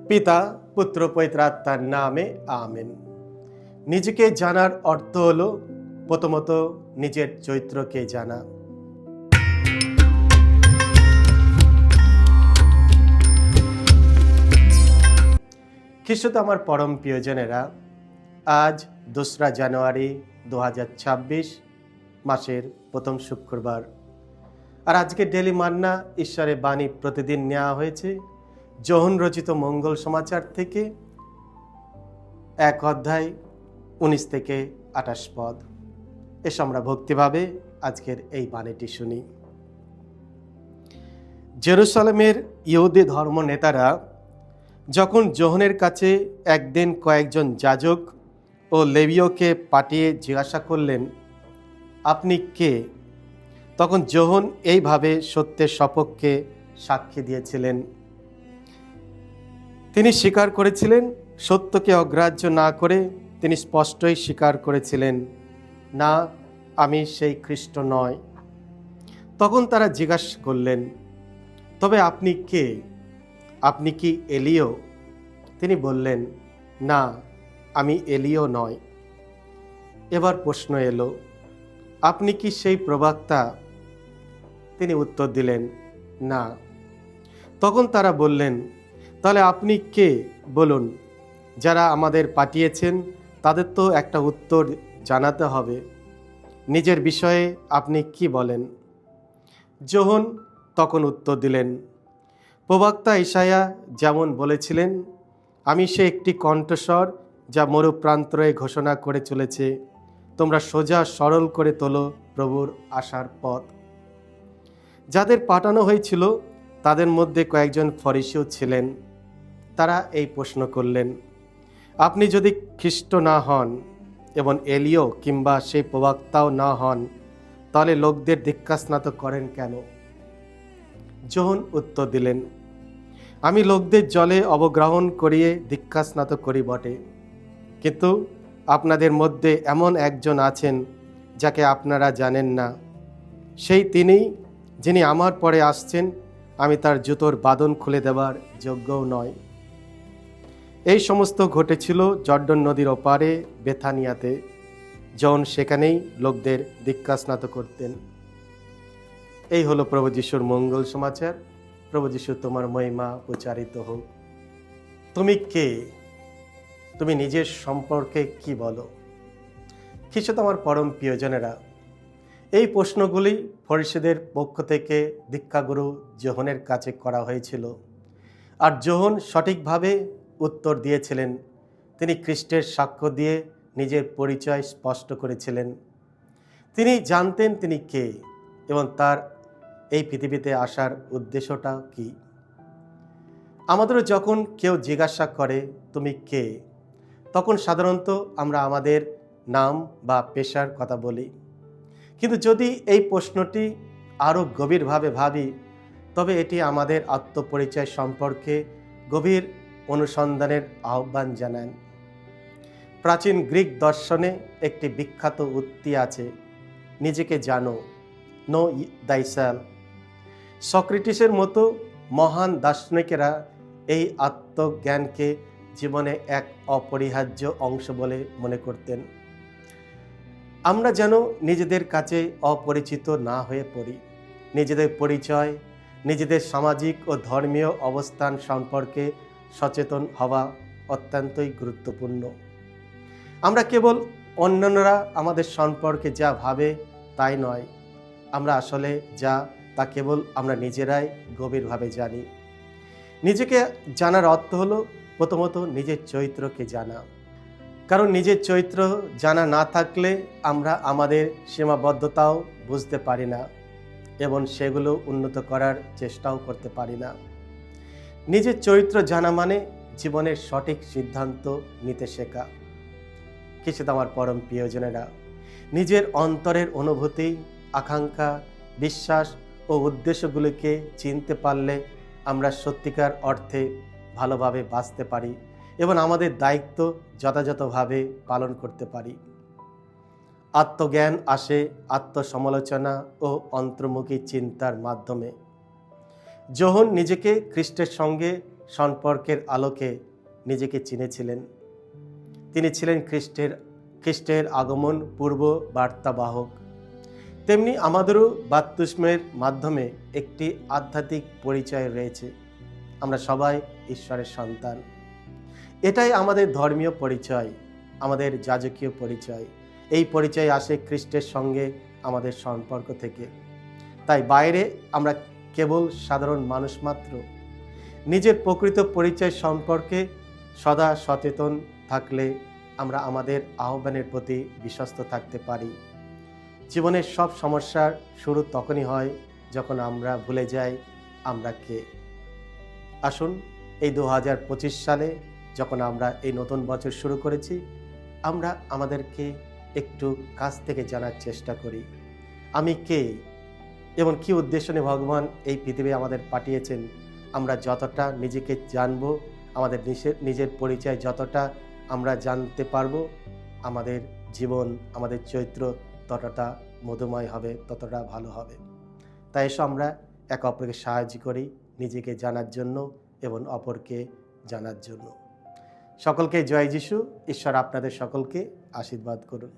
পিতা পুত্র পবিত্র আত্মার নামে আমেন। নিজেকে জানার অর্থ হলো প্রথমত নিজের চরিত্রকে জানা। খ্রিস্টতে আমার পরম প্রিয়জনেরা, আজ 2রা জানুয়ারি 2026 মাসের প্রথম শুক্রবার। আর আজকে ডেলি মান্না ঈশ্বরের বাণী প্রতিদিন নেওয়া হয়েছে যোহন রচিত মঙ্গল সমাচার থেকে 1 অধ্যায় 19 থেকে 28 পদ। এসো আমরা ভক্তিভাবে আজকের এই বাণীটি শুনি। জেরুসালেমের ইহুদি ধর্ম নেতারা যখন যোহনের কাছে একদিন কয়েকজন যাজক ও লেবীয়কে পাঠিয়ে জিজ্ঞাসা করলেন, আপনি কে? তখন যোহন এইভাবে সত্যের সপক্ষে সাক্ষী দিয়েছিলেন। তিনি স্বীকার করেছিলেন, সত্যকে অগ্রাহ্য না করে তিনি স্পষ্টই স্বীকার করেছিলেন, না, আমি সেই খ্রিস্ট নয়। তখন তারা জিজ্ঞাসা করলেন, তবে আপনি কে? আপনি কি এলিও? তিনি বললেন, না, আমি এলিও নয়। এবার প্রশ্ন এলো, আপনি কি সেই প্রবক্তা? তিনি উত্তর দিলেন, না। তখন তারা বললেন, তাহলে আপনি কে বলুন, যারা আমাদের পাঠিয়েছেন তাদের তো একটা উত্তর জানাতে হবে। নিজের বিষয়ে আপনি কি বলেন? যোহন তখন উত্তর দিলেন, প্রবক্তা ইসাইয়া যেমন বলেছিলেন, আমি সে একটি কণ্ঠস্বর যা মরুপ্রান্তরে ঘোষণা করে চলেছে, তোমরা সোজা সরল করে তোলো প্রভুর আসার পথ। যাদের পাঠানো হয়েছিল তাদের মধ্যে কয়েকজন ফরিসীও ছিলেন। তারা এই প্রশ্ন করলেন, আপনি যদি খ্রিস্ট না হন এবং এলিও কিংবা সেই প্রবক্তাও না হন, তাহলে লোকদের দীক্ষাস্নাত করেন কেন? যোহন উত্তর দিলেন, আমি লোকদের জলে অবগ্রহণ করিয়ে দীক্ষাস্নাত করি বটে, কিন্তু আপনাদের মধ্যে এমন একজন আছেন যাকে আপনারা জানেন না। সেই তিনিই, যিনি আমার পরে আসছেন, আমি তার জুতোর বাঁধন খুলে দেবার যোগ্যও নয়। এই সমস্ত ঘটেছিল জর্ডন নদীর ওপারে বেথানিয়াতে। জন সেখানেই লোকদের দীক্ষাস্নাত করতেন। এই হলো প্রভু যিশুর মঙ্গল সমাচার। প্রভু যিশু, তোমার মহিমা উচ্চারিত হোক। তুমি কে? তুমি নিজের সম্পর্কে কি বলো? খ্রিস্ট আমার পরম প্রিয়জনেরা, এই প্রশ্নগুলি ফরিসীদের পক্ষ থেকে দীক্ষাগুরু যোহনের কাছে করা হয়েছিল। আর যোহন সঠিকভাবে উত্তর দিয়েছিলেন। তিনি খ্রিস্টের সাক্ষ্য দিয়ে নিজের পরিচয় স্পষ্ট করেছিলেন। তিনি জানতেন তিনি কে এবং তার এই পৃথিবীতে আসার উদ্দেশ্যটা কি। আমাদেরও যখন কেউ জিজ্ঞাসা করে তুমি কে, তখন সাধারণত আমরা আমাদের নাম বা পেশার কথা বলি। কিন্তু যদি এই প্রশ্নটি আরও গভীরভাবে ভাবি, তবে এটি আমাদের আত্মপরিচয় সম্পর্কে গভীর অনুসন্ধানের আহ্বান জানায়। প্রাচীন গ্রিক দর্শনে একটি বিখ্যাত উক্তি আছে, নিজেকে জানো, নো দাইসেলফ। সক্রেটিসের মতো মহান দার্শনিকেরা এই আত্মজ্ঞানকে জীবনে এক অপরিহার্য অংশ বলে মনে করতেন। আমরা যেন নিজেদের কাছে অপরিচিত না হয়ে পড়ি। নিজেদের পরিচয়, নিজেদের সামাজিক ও ধর্মীয় অবস্থান সম্পর্কে সচেতন হওয়া অত্যন্তই গুরুত্বপূর্ণ। আমরা কেবল অন্যান্যরা আমাদের সম্পর্কে যা ভাবে তাই নয়, আমরা আসলে যা তা কেবল আমরা নিজেরাই গভীরভাবে জানি। নিজেকে জানার অর্থ হলো প্রথমত নিজের চরিত্রকে জানা। কারণ নিজের চরিত্র জানা না থাকলে আমরা আমাদের সীমাবদ্ধতাও বুঝতে পারি না এবং সেগুলো উন্নত করার চেষ্টাও করতে পারি না। নিজের চরিত্র জানা মানে জীবনের সঠিক সিদ্ধান্ত নিতে শেখা। কিছু আমার পরম প্রিয়জনেরা, নিজের অন্তরের অনুভূতি, আকাঙ্ক্ষা, বিশ্বাস ও উদ্দেশ্যগুলিকে চিনতে পারলে আমরা সত্যিকার অর্থে ভালোভাবে বাঁচতে পারি এবং আমাদের দায়িত্ব যথাযথভাবে পালন করতে পারি। আত্মজ্ঞান আসে আত্মসমালোচনা ও অন্তর্মুখী চিন্তার মাধ্যমে। যোহন নিজেকে খ্রিস্টের সঙ্গে সম্পর্কের আলোকে নিজেকে চিনেছিলেন। তিনি ছিলেন খ্রিস্টের আগমন পূর্ব বার্তাবাহক। তেমনি আমাদেরও বাপ্তিস্মের মাধ্যমে একটি আধ্যাত্মিক পরিচয় রয়েছে। আমরা সবাই ঈশ্বরের সন্তান। এটাই আমাদের ধর্মীয় পরিচয়, আমাদের যাজকীয় পরিচয়। এই পরিচয় আসে খ্রিস্টের সঙ্গে আমাদের সম্পর্ক থেকে। তাই বাইরে আমরা কেবল সাধারণ মানুষ মাত্র। নিজের প্রকৃত পরিচয় সম্পর্কে সদা সচেতন থাকলে আমরা আমাদের আহ্বানের প্রতি বিশ্বস্ত থাকতে পারি। জীবনের সব সমস্যার শুরু তখনই হয় যখন আমরা ভুলে যাই আমরা কে। আসুন এই 2025 সালে যখন আমরা এই নতুন বছর শুরু করেছি, আমরা আমাদেরকে একটু কাছ থেকে জানার চেষ্টা করি আমি কে এবং কি উদ্দেশ্য নিয়ে ভগবান এই পৃথিবী আমাদের পাঠিয়েছেন। আমরা যতটা নিজেকে জানব, আমাদের নিজের পরিচয় যতটা আমরা জানতে পারবো, আমাদের জীবন, আমাদের চরিত্র ততটা মধুময় হবে, ততটা ভালো হবে। তাই এসো আমরা একে অপরকে সাহায্য করি নিজেকে জানার জন্য এবং অপরকে জানার জন্য। সকলকে জয় যিশু। ঈশ্বর আপনাদের সকলকে আশীর্বাদ করুন।